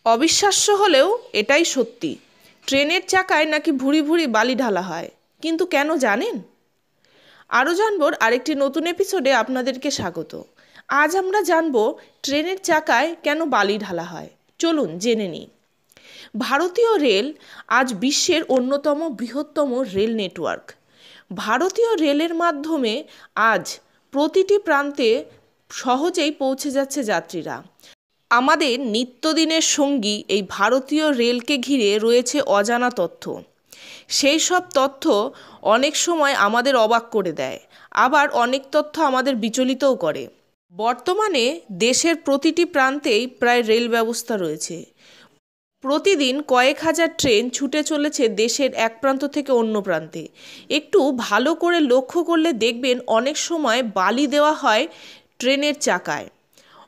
অবিশ্বাস্য হলেও এটাই সত্যি, ট্রেনের চাকায় নাকি ভুরি ভুরি বালি ঢালা হয়। কিন্তু কেন জানেন? আরও জানবর আরেকটি নতুন এপিসোডে আপনাদেরকে স্বাগত। আজ আমরা জানব ট্রেনের চাকায় কেন বালি ঢালা হয়। চলুন জেনে নিই। ভারতীয় রেল আজ বিশ্বের অন্যতম বৃহত্তম রেল নেটওয়ার্ক। ভারতীয় রেলের মাধ্যমে আজ প্রতিটি প্রান্তে সহজেই পৌঁছে যাচ্ছে যাত্রীরা। আমাদের নিত্যদিনের সঙ্গী এই ভারতীয় রেলকে ঘিরে রয়েছে অজানা তথ্য। সেই সব তথ্য অনেক সময় আমাদের অবাক করে দেয়, আবার অনেক তথ্য আমাদের বিচলিতও করে। বর্তমানে দেশের প্রতিটি প্রান্তেই প্রায় রেল ব্যবস্থা রয়েছে। প্রতিদিন কয়েক হাজার ট্রেন ছুটে চলেছে দেশের এক প্রান্ত থেকে অন্য প্রান্তে। একটু ভালো করে লক্ষ্য করলে দেখবেন অনেক সময় বালি দেওয়া হয় ট্রেনের চাকায়।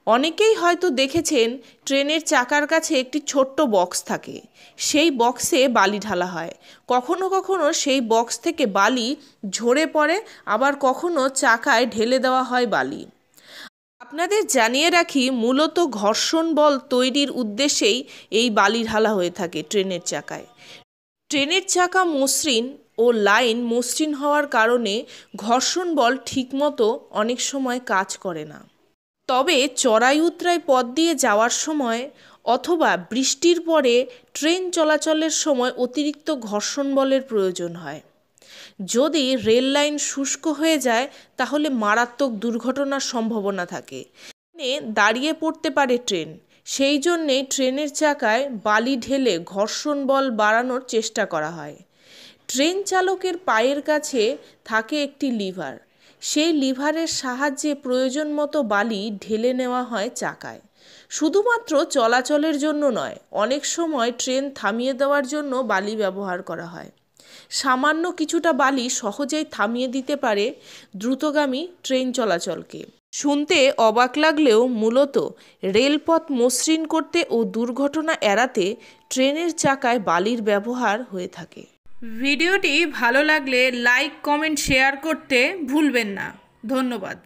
অনেকেই হয়তো দেখেছেন ট্রেনের চাকার কাছে একটি ছোট্ট বক্স থাকে, সেই বক্সে বালি ঢালা হয়। কখনো কখনো সেই বক্স থেকে বালি ঝরে পড়ে, আবার কখনো চাকায় ঢেলে দেওয়া হয় বালি। আপনাদের জানিয়ে রাখি, মূলত ঘর্ষণ বল তৈরির উদ্দেশ্যেই এই বালি ঢালা হয়ে থাকে ট্রেনের চাকায়। ট্রেনের চাকা মসৃণ ও লাইন মসৃণ হওয়ার কারণে ঘর্ষণ বল ঠিকমতো অনেক সময় কাজ করে না। তবে চড়াই উতরাই পথ দিয়ে যাওয়ার সময় অথবা বৃষ্টির পরে ট্রেন চলাচলের সময় অতিরিক্ত ঘর্ষণ বলের প্রয়োজন হয়। যদি রেল লাইন শুষ্ক হয়ে যায় তাহলে মারাত্মক দুর্ঘটনার সম্ভাবনা থাকে। দাঁড়িয়ে পড়তে পারে ট্রেন, সেই জন্যেই ট্রেনের চাকায় বালি ঢেলে ঘর্ষণ বল বাড়ানোর চেষ্টা করা হয়। ট্রেন চালকের পায়ের কাছে থাকে একটি লিভার, সেই লিভারের সাহায্যে প্রয়োজন মতো বালি ঢেলে নেওয়া হয় চাকায়। শুধুমাত্র চলাচলের জন্য নয়, অনেক সময় ট্রেন থামিয়ে দেওয়ার জন্য বালি ব্যবহার করা হয়। সামান্য কিছুটা বালি সহজেই থামিয়ে দিতে পারে দ্রুতগামী ট্রেন চলাচলকে। শুনতে অবাক লাগলেও মূলত রেলপথ মসৃণ করতে ও দুর্ঘটনা এড়াতে ট্রেনের চাকায় বালির ব্যবহার হয়ে থাকে। ভিডিওটি ভালো লাগলে লাইক, কমেন্ট, শেয়ার করতে ভুলবেন না। ধন্যবাদ।